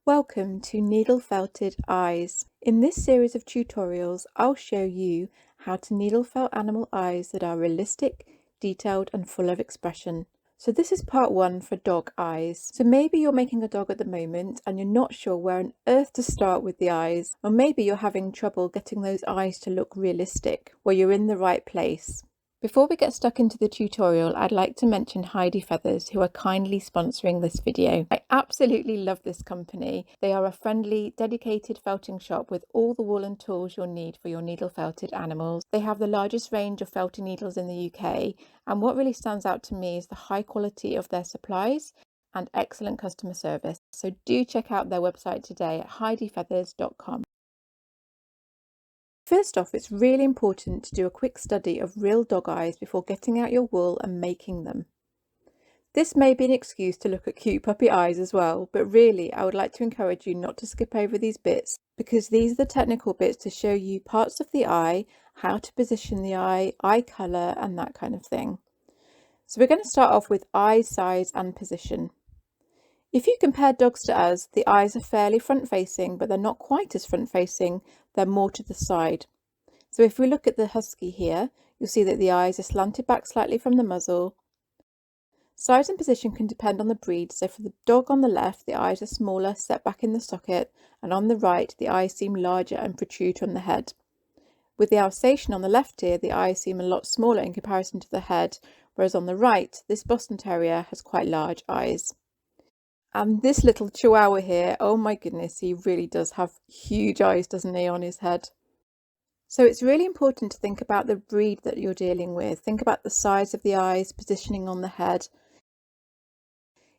Welcome to Needle Felted Eyes. In this series of tutorials, I'll show you how to needle felt animal eyes that are realistic, detailed and full of expression. So this is part one for dog eyes. So maybe you're making a dog at the moment and you're not sure where on earth to start with the eyes, or maybe you're having trouble getting those eyes to look realistic. Well, you're in the right place. Before we get stuck into the tutorial, I'd like to mention Heidi Feathers, who are kindly sponsoring this video. I absolutely love this company. They are a friendly, dedicated felting shop with all the woolen tools you'll need for your needle felted animals. They have the largest range of felting needles in the UK, and what really stands out to me is the high quality of their supplies and excellent customer service. So do check out their website today at heidifeathers.com. First off, it's really important to do a quick study of real dog eyes before getting out your wool and making them. This may be an excuse to look at cute puppy eyes as well, but really I would like to encourage you not to skip over these bits, because these are the technical bits to show you parts of the eye, how to position the eye colour and that kind of thing. So we're going to start off with eye size and position. If you compare dogs to us, the eyes are fairly front-facing, but they're not quite as front-facing, they're more to the side. So if we look at the husky here, you'll see that the eyes are slanted back slightly from the muzzle. Size and position can depend on the breed, so for the dog on the left, the eyes are smaller, set back in the socket, and on the right, the eyes seem larger and protrude from the head. With the Alsatian on the left here, the eyes seem a lot smaller in comparison to the head, whereas on the right, this Boston Terrier has quite large eyes. And this little Chihuahua here, oh my goodness, he really does have huge eyes, doesn't he, on his head? So it's really important to think about the breed that you're dealing with. Think about the size of the eyes, positioning on the head.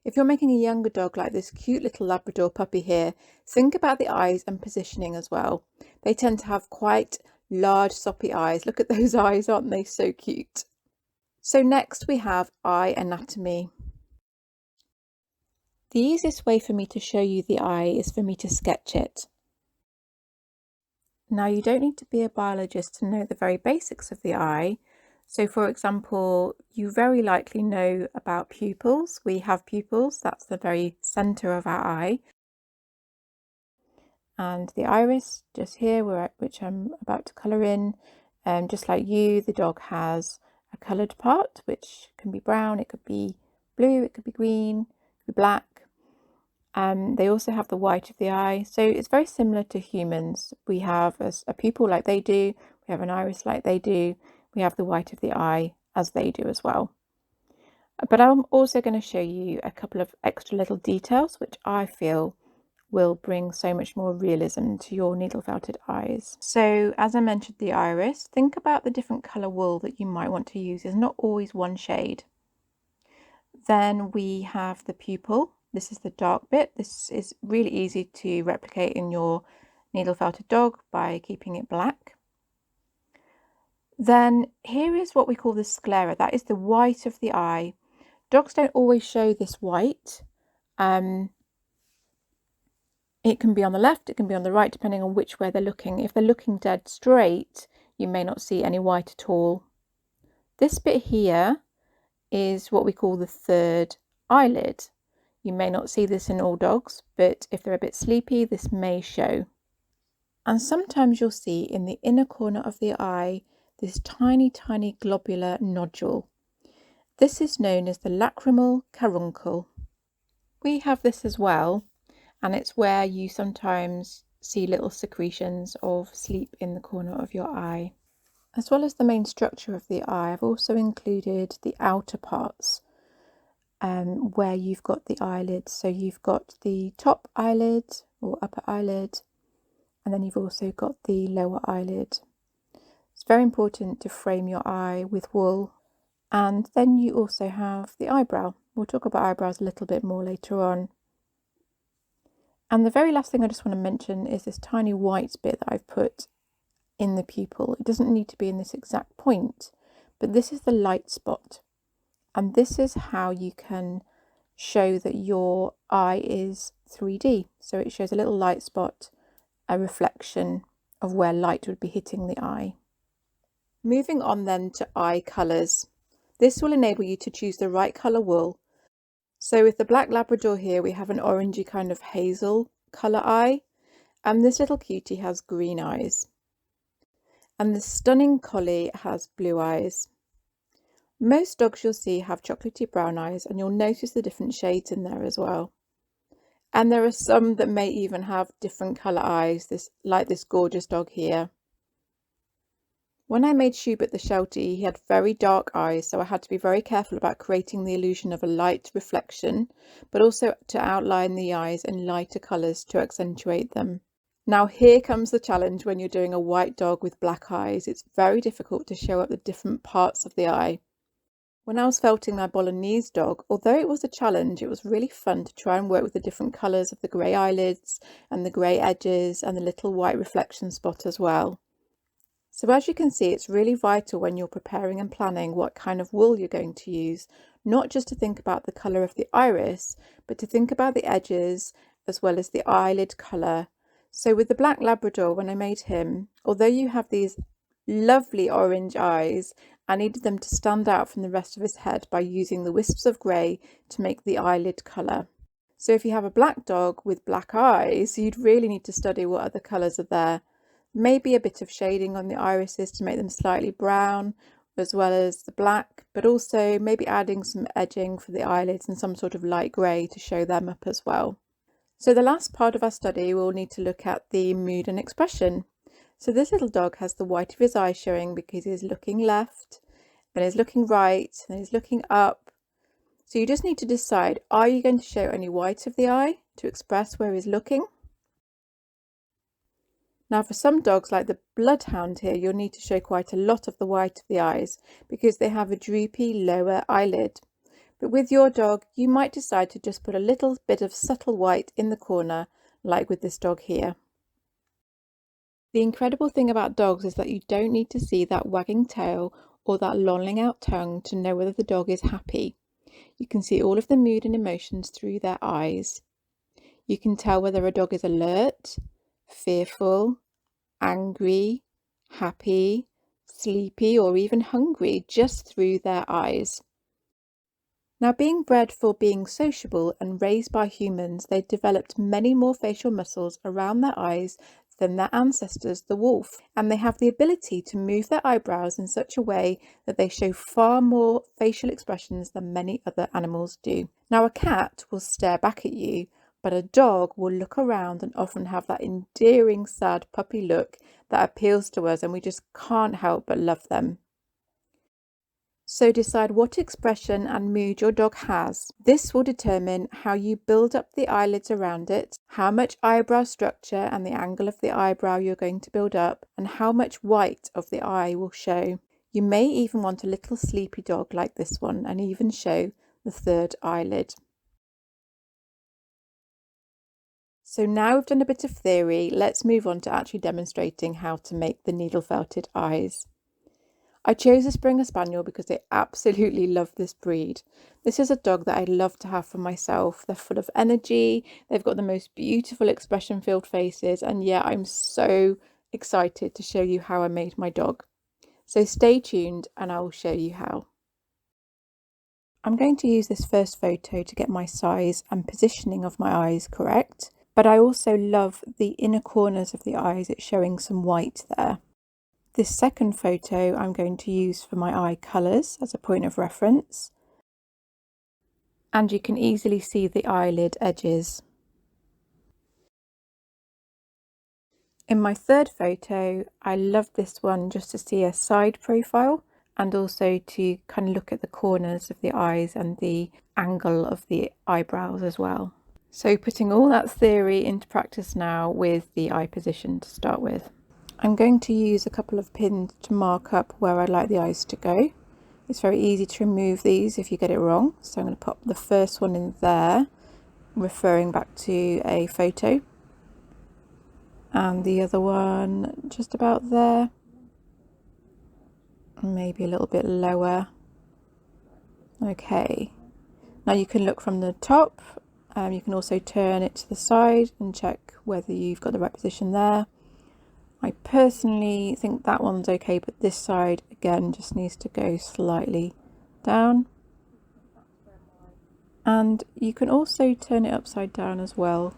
If you're making a younger dog like this cute little Labrador puppy here, think about the eyes and positioning as well. They tend to have quite large soppy eyes. Look at those eyes, aren't they so cute? So next we have eye anatomy. The easiest way for me to show you the eye is for me to sketch it. Now you don't need to be a biologist to know the very basics of the eye. So for example, you very likely know about pupils. We have pupils, that's the very centre of our eye. And the iris just here, which I'm about to colour in, just like you, the dog has a coloured part, which can be brown, it could be blue, it could be green, it could be black. They also have the white of the eye, so it's very similar to humans. We have a pupil like they do, we have an iris like they do, we have the white of the eye as they do as well. But I'm also going to show you a couple of extra little details which I feel will bring so much more realism to your needle felted eyes. So as I mentioned, the iris, think about the different colour wool that you might want to use. There's not always one shade. Then we have the pupil. This is the dark bit. This is really easy to replicate in your needle felted dog by keeping it black. Then here is what we call the sclera. That is the white of the eye. Dogs don't always show this white. It can be on the left, it can be on the right, depending on which way they're looking. If they're looking dead straight, you may not see any white at all. This bit here is what we call the third eyelid. You may not see this in all dogs, but if they're a bit sleepy, this may show. And sometimes you'll see in the inner corner of the eye this tiny globular nodule. This is known as the lacrimal caruncle. We have this as well, and it's where you sometimes see little secretions of sleep in the corner of your eye. As well as the main structure of the eye, I've also included the outer parts where you've got the eyelids. So you've got the top eyelid or upper eyelid, and then you've also got the lower eyelid. It's very important to frame your eye with wool. And then you also have the eyebrow. We'll talk about eyebrows a little bit more later on. And the very last thing I just want to mention is this tiny white bit that I've put in the pupil. It doesn't need to be in this exact point, but this is the light spot. And this is how you can show that your eye is 3D. So it shows a little light spot, a reflection of where light would be hitting the eye. Moving on then to eye colours. This will enable you to choose the right colour wool. So with the black Labrador here, we have an orangey kind of hazel colour eye, and this little cutie has green eyes. And the stunning collie has blue eyes. Most dogs you'll see have chocolatey brown eyes, and you'll notice the different shades in there as well. And there are some that may even have different colour eyes, like this gorgeous dog here. When I made Schubert the Sheltie, he had very dark eyes, so I had to be very careful about creating the illusion of a light reflection, but also to outline the eyes in lighter colours to accentuate them. Now here comes the challenge when you're doing a white dog with black eyes. It's very difficult to show up the different parts of the eye. When I was felting my Bolognese dog, although it was a challenge, it was really fun to try and work with the different colours of the grey eyelids and the grey edges and the little white reflection spot as well. So as you can see, it's really vital when you're preparing and planning what kind of wool you're going to use, not just to think about the colour of the iris, but to think about the edges as well as the eyelid colour. So with the black Labrador, when I made him, although you have these lovely orange eyes, I needed them to stand out from the rest of his head by using the wisps of grey to make the eyelid colour. So if you have a black dog with black eyes, you'd really need to study what other colours are there. Maybe a bit of shading on the irises to make them slightly brown, as well as the black, but also maybe adding some edging for the eyelids and some sort of light grey to show them up as well. So the last part of our study, we'll need to look at the mood and expression. So this little dog has the white of his eye showing because he's looking left, then he's looking right, and he's looking up. So you just need to decide, are you going to show any white of the eye to express where he's looking? Now for some dogs like the bloodhound here, you'll need to show quite a lot of the white of the eyes because they have a droopy lower eyelid. But with your dog, you might decide to just put a little bit of subtle white in the corner, like with this dog here. The incredible thing about dogs is that you don't need to see that wagging tail or that lolling out tongue to know whether the dog is happy. You can see all of the mood and emotions through their eyes. You can tell whether a dog is alert, fearful, angry, happy, sleepy, or even hungry just through their eyes. Now, being bred for being sociable and raised by humans, they developed many more facial muscles around their eyes than their ancestors, the wolf, and they have the ability to move their eyebrows in such a way that they show far more facial expressions than many other animals do. Now, a cat will stare back at you, but a dog will look around and often have that endearing, sad puppy look that appeals to us, and we just can't help but love them. So decide what expression and mood your dog has. This will determine how you build up the eyelids around it, how much eyebrow structure and the angle of the eyebrow you're going to build up, and how much white of the eye will show. You may even want a little sleepy dog like this one and even show the third eyelid. So now we've done a bit of theory, let's move on to actually demonstrating how to make the needle felted eyes. I chose a Springer Spaniel because I absolutely love this breed. This is a dog that I'd love to have for myself. They're full of energy, they've got the most beautiful expression-filled faces, and yeah, I'm so excited to show you how I made my dog. So stay tuned and I will show you how. I'm going to use this first photo to get my size and positioning of my eyes correct, but I also love the inner corners of the eyes, it's showing some white there. This second photo I'm going to use for my eye colours as a point of reference, and you can easily see the eyelid edges. In my third photo, I love this one just to see a side profile and also to kind of look at the corners of the eyes and the angle of the eyebrows as well. So putting all that theory into practice now with the eye position to start with. I'm going to use a couple of pins to mark up where I'd like the eyes to go. It's very easy to remove these if you get it wrong. So I'm going to pop the first one in there, referring back to a photo. And the other one just about there. Maybe a little bit lower. Okay. Now you can look from the top. You can also turn it to the side and check whether you've got the right position there. I personally think that one's okay, but this side again just needs to go slightly down. And you can also turn it upside down as well.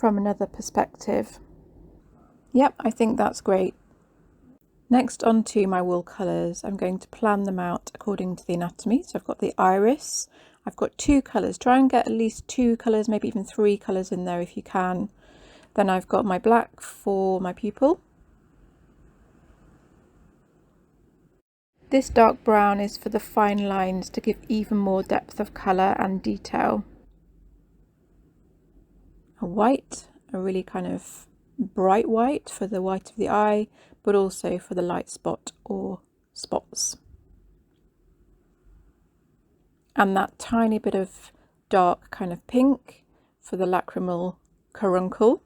from another perspective. Yep, I think that's great. Next, on to my wool colours. I'm going to plan them out according to the anatomy. So I've got the iris. I've got 2 colours. Try and get at least 2 colours, maybe even 3 colours in there if you can. Then I've got my black for my pupil. This dark brown is for the fine lines to give even more depth of colour and detail. A white, a really kind of bright white for the white of the eye, but also for the light spot or spots. And that tiny bit of dark kind of pink for the lacrimal caruncle,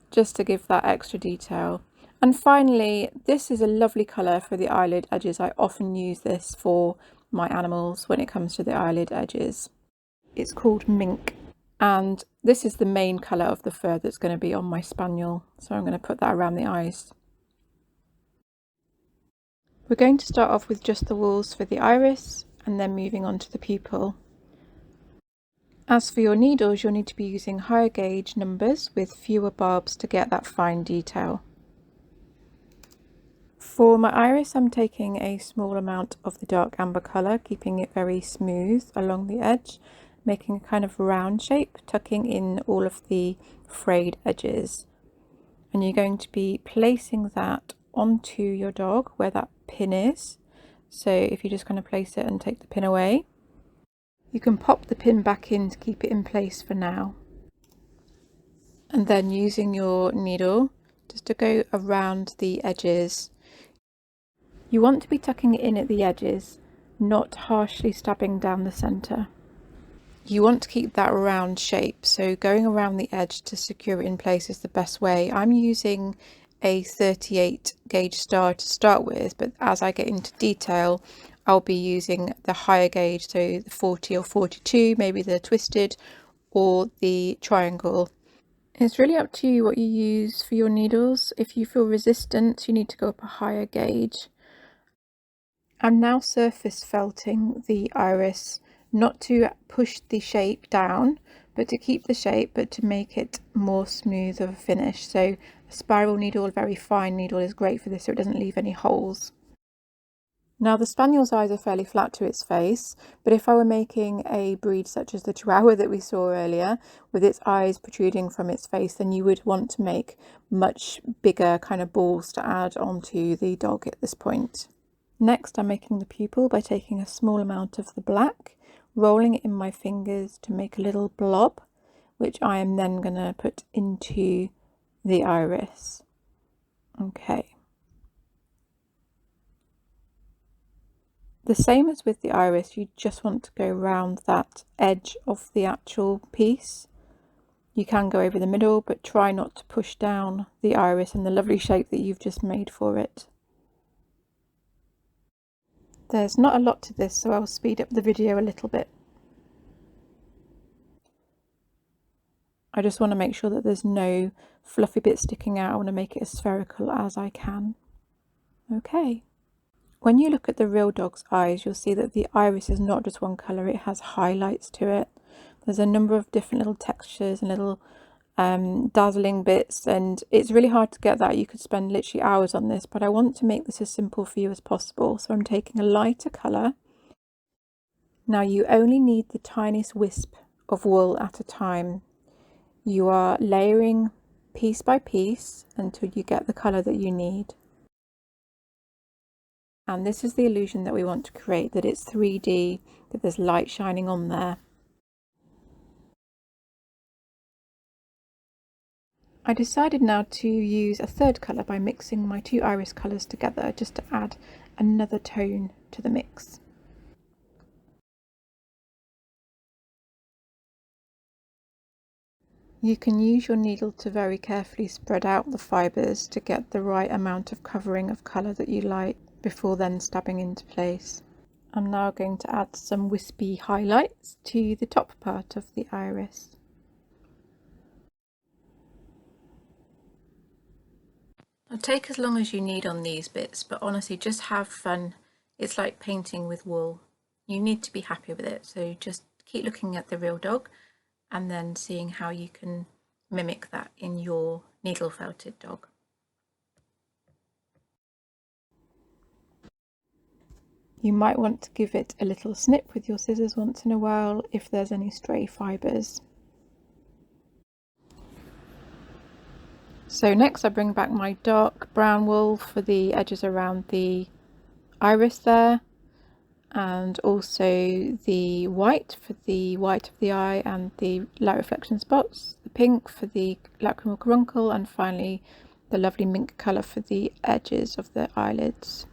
just to give that extra detail. And finally, this is a lovely colour for the eyelid edges. I often use this for my animals when it comes to the eyelid edges. It's called Mink, and this is the main colour of the fur that's going to be on my spaniel, so I'm going to put that around the eyes. We're going to start off with just the wools for the iris and then moving on to the pupil. As for your needles, you'll need to be using higher gauge numbers with fewer barbs to get that fine detail. For my iris, I'm taking a small amount of the dark amber colour, keeping it very smooth along the edge, making a kind of round shape, tucking in all of the frayed edges. And you're going to be placing that onto your dog where that pin is. So if you just kind of place it and take the pin away, you can pop the pin back in to keep it in place for now. And then using your needle just to go around the edges. You want to be tucking it in at the edges, not harshly stabbing down the centre. You want to keep that round shape, so going around the edge to secure it in place is the best way. I'm using a 38 gauge star to start with, but as I get into detail, I'll be using the higher gauge, so the 40 or 42, maybe the twisted or the triangle. It's really up to you what you use for your needles. If you feel resistant, you need to go up a higher gauge. I'm now surface felting the iris, not to push the shape down, but to keep the shape, but to make it more smooth of a finish. So a spiral needle, a very fine needle, is great for this so it doesn't leave any holes. Now the spaniel's eyes are fairly flat to its face, but if I were making a breed such as the Chihuahua that we saw earlier, with its eyes protruding from its face, then you would want to make much bigger kind of balls to add onto the dog at this point. Next, I'm making the pupil by taking a small amount of the black, rolling it in my fingers to make a little blob, which I am then going to put into the iris. Okay. The same as with the iris, you just want to go around that edge of the actual piece. You can go over the middle, but try not to push down the iris and the lovely shape that you've just made for it. There's not a lot to this, so I'll speed up the video a little bit. I just want to make sure that there's no fluffy bits sticking out. I want to make it as spherical as I can. Okay. When you look at the real dog's eyes, you'll see that the iris is not just one colour, it has highlights to it. There's a number of different little textures and little dazzling bits, and it's really hard to get that. You could spend literally hours on this, but I want to make this as simple for you as possible. So I'm taking a lighter colour. Now you only need the tiniest wisp of wool at a time. You are layering piece by piece until you get the colour that you need. And this is the illusion that we want to create, that it's 3D, that there's light shining on there. I decided now to use a third colour by mixing my 2 iris colours together, just to add another tone to the mix. You can use your needle to very carefully spread out the fibres to get the right amount of covering of colour that you like before then stabbing into place. I'm now going to add some wispy highlights to the top part of the iris. Now take as long as you need on these bits, but honestly just have fun. It's like painting with wool. You need to be happy with it, so just keep looking at the real dog and then seeing how you can mimic that in your needle felted dog. You might want to give it a little snip with your scissors once in a while if there's any stray fibres. So next I bring back my dark brown wool for the edges around the iris there, and also the white for the white of the eye and the light reflection spots, the pink for the lacrimal caruncle, and finally the lovely mink colour for the edges of the eyelids.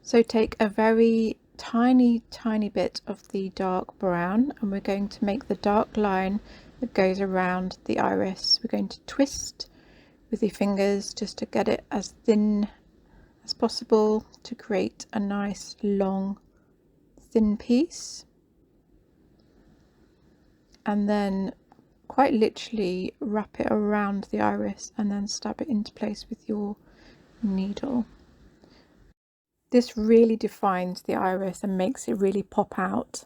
So take a very tiny bit of the dark brown and we're going to make the dark line that goes around the iris. We're going to twist with the fingers just to get it as thin as possible to create a nice long thin piece, and then quite literally wrap it around the iris and then stab it into place with your needle. This really defines the iris and makes it really pop out.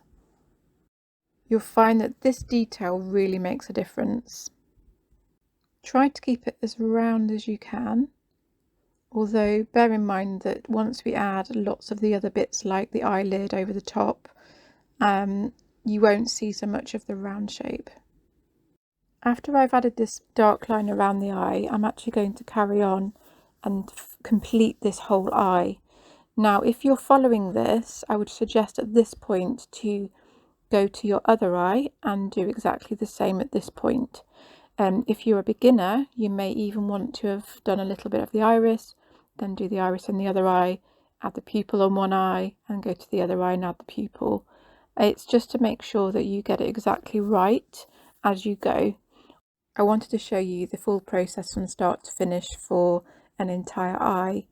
You'll find that this detail really makes a difference. Try to keep it as round as you can, although bear in mind that once we add lots of the other bits like the eyelid over the top, you won't see so much of the round shape. After I've added this dark line around the eye, I'm actually going to carry on and complete this whole eye. Now, if you're following this, I would suggest at this point to go to your other eye and do exactly the same at this point. If you're a beginner, you may even want to have done a little bit of the iris, then do the iris in the other eye, add the pupil on one eye, and go to the other eye and add the pupil. It's just to make sure that you get it exactly right as you go. I wanted to show you the full process from start to finish for an entire eye.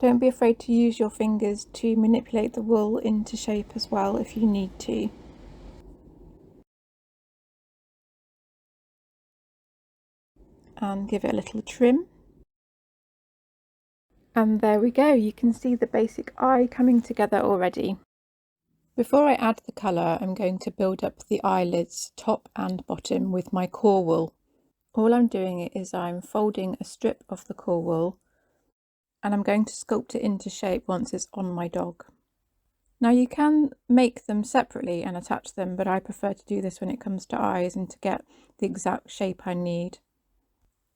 Don't be afraid to use your fingers to manipulate the wool into shape as well if you need to. And give it a little trim. And there we go, you can see the basic eye coming together already. Before I add the colour, I'm going to build up the eyelids top and bottom with my core wool. All I'm doing is I'm folding a strip of the core wool and I'm going to sculpt it into shape once it's on my dog. Now you can make them separately and attach them, but I prefer to do this when it comes to eyes and to get the exact shape I need.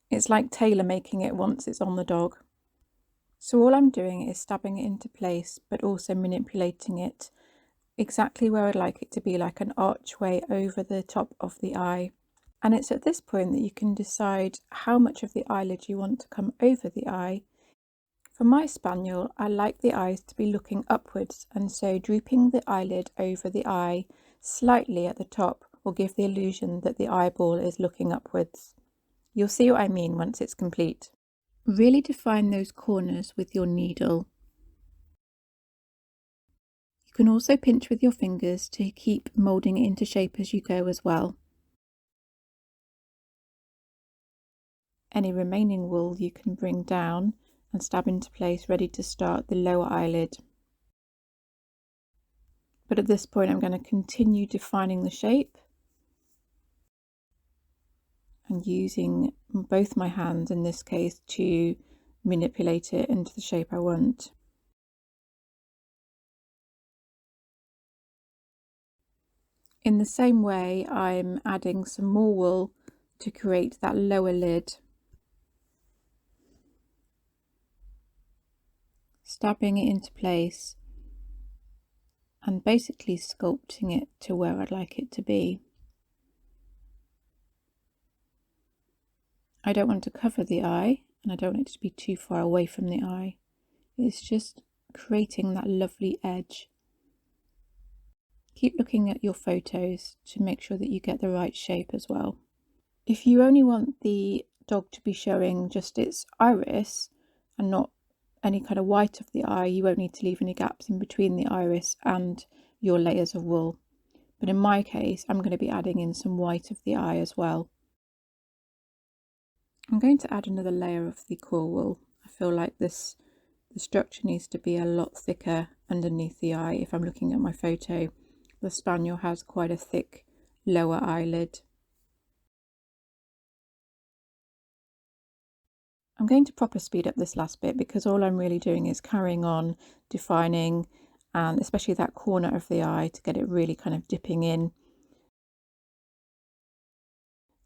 It's like tailor making it once it's on the dog. So all I'm doing is stabbing it into place, but also manipulating it exactly where I'd like it to be, like an archway over the top of the eye. And it's at this point that you can decide how much of the eyelid you want to come over the eye. For my spaniel, I like the eyes to be looking upwards, and so drooping the eyelid over the eye slightly at the top will give the illusion that the eyeball is looking upwards. You'll see what I mean once it's complete. Really define those corners with your needle. You can also pinch with your fingers to keep moulding it into shape as you go as well. Any remaining wool you can bring down and stab into place, ready to start the lower eyelid. But at this point I'm going to continue defining the shape and using both my hands in this case to manipulate it into the shape I want. In the same way, I'm adding some more wool to create that lower lid, stabbing it into place and basically sculpting it to where I'd like it to be. I don't want to cover the eye and I don't want it to be too far away from the eye. It's just creating that lovely edge. Keep looking at your photos to make sure that you get the right shape as well. If you only want the dog to be showing just its iris and not any kind of white of the eye, you won't need to leave any gaps in between the iris and your layers of wool. But in my case, I'm going to be adding in some white of the eye as well. I'm going to add another layer of the core wool. I feel like the structure needs to be a lot thicker underneath the eye. If I'm looking at my photo, the spaniel has quite a thick lower eyelid. I'm going to proper speed up this last bit because all I'm really doing is carrying on defining, and especially that corner of the eye to get it really kind of dipping in.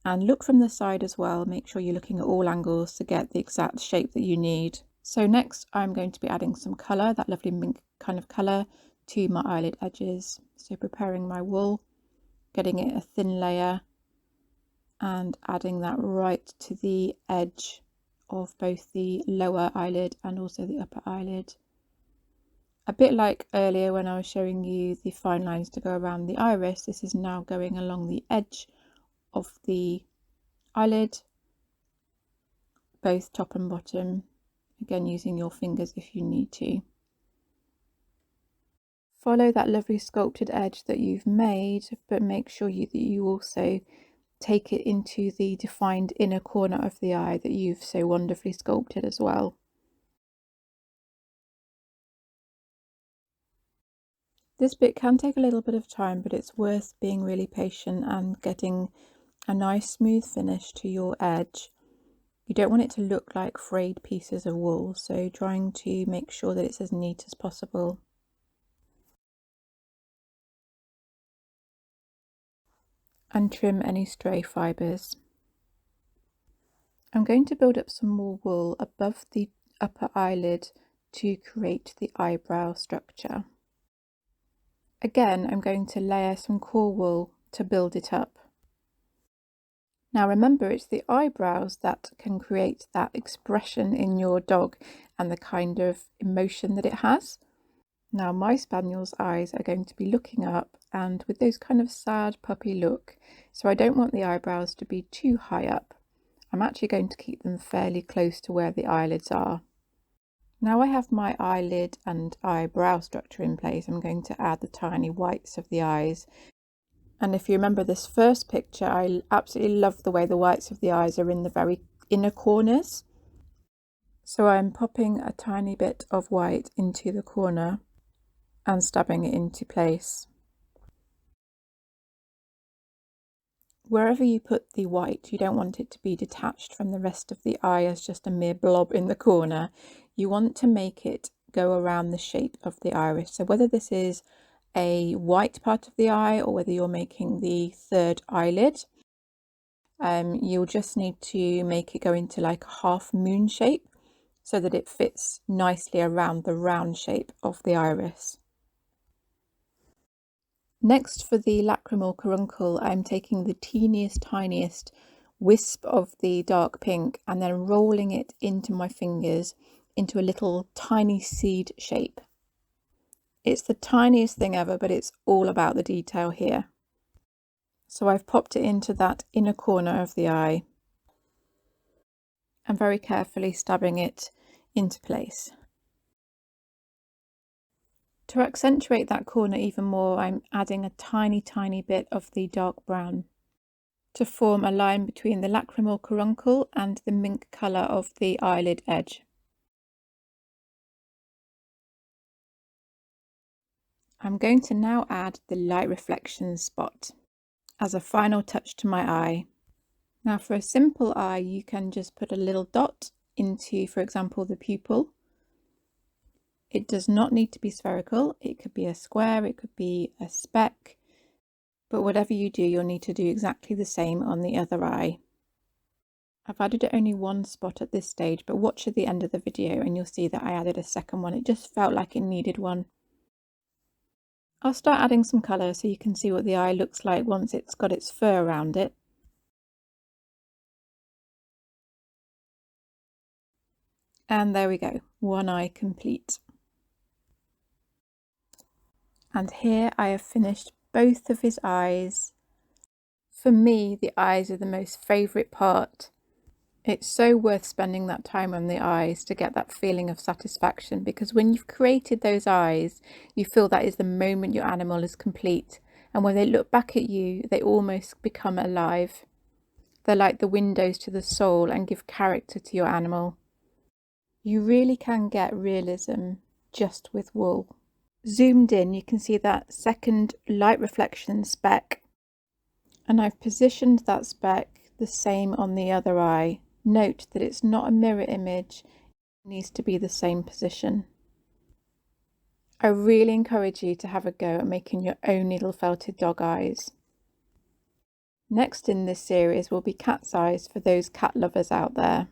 And look from the side as well, make sure you're looking at all angles to get the exact shape that you need. So next I'm going to be adding some colour, that lovely mink kind of colour, to my eyelid edges. So preparing my wool, getting it a thin layer and adding that right to the edge of both the lower eyelid and also the upper eyelid. A bit like earlier when I was showing you the fine lines to go around the iris, this is now going along the edge of the eyelid, both top and bottom, again using your fingers if you need to. Follow that lovely sculpted edge that you've made, but make sure that you also take it into the defined inner corner of the eye that you've so wonderfully sculpted as well. This bit can take a little bit of time, but it's worth being really patient and getting a nice smooth finish to your edge. You don't want it to look like frayed pieces of wool, so trying to make sure that it's as neat as possible. And trim any stray fibres. I'm going to build up some more wool above the upper eyelid to create the eyebrow structure. Again, I'm going to layer some core wool to build it up. Now remember, it's the eyebrows that can create that expression in your dog and the kind of emotion that it has. Now my spaniel's eyes are going to be looking up and with those kind of sad puppy look, so I don't want the eyebrows to be too high up. I'm actually going to keep them fairly close to where the eyelids are. Now I have my eyelid and eyebrow structure in place, I'm going to add the tiny whites of the eyes. And if you remember this first picture, I absolutely love the way the whites of the eyes are in the very inner corners. So I'm popping a tiny bit of white into the corner and stabbing it into place. Wherever you put the white, you don't want it to be detached from the rest of the eye as just a mere blob in the corner. You want to make it go around the shape of the iris. So whether this is a white part of the eye or whether you're making the third eyelid, you'll just need to make it go into like a half moon shape so that it fits nicely around the round shape of the iris. Next, for the lacrimal caruncle, I'm taking the tiniest wisp of the dark pink and then rolling it into my fingers into a little tiny seed shape. It's the tiniest thing ever, but it's all about the detail here. So I've popped it into that inner corner of the eye and very carefully stabbing it into place. To accentuate that corner even more, I'm adding a tiny bit of the dark brown to form a line between the lacrimal caruncle and the mink colour of the eyelid edge. I'm going to now add the light reflection spot as a final touch to my eye. Now for a simple eye, you can just put a little dot into, for example, the pupil. It does not need to be spherical. It could be a square, it could be a speck, but whatever you do, you'll need to do exactly the same on the other eye. I've added only one spot at this stage, but watch at the end of the video and you'll see that I added a second one. It just felt like it needed one. I'll start adding some colour so you can see what the eye looks like once it's got its fur around it. And there we go, one eye complete. And here I have finished both of his eyes. For me, the eyes are the most favourite part. It's so worth spending that time on the eyes to get that feeling of satisfaction, because when you've created those eyes, you feel that is the moment your animal is complete. And when they look back at you, they almost become alive. They're like the windows to the soul and give character to your animal. You really can get realism just with wool. Zoomed in, you can see that second light reflection speck, and I've positioned that speck the same on the other eye, Note that it's not a mirror image, it needs to be the same position. I really encourage you to have a go at making your own needle felted dog eyes. Next in this series will be cat's eyes for those cat lovers out there.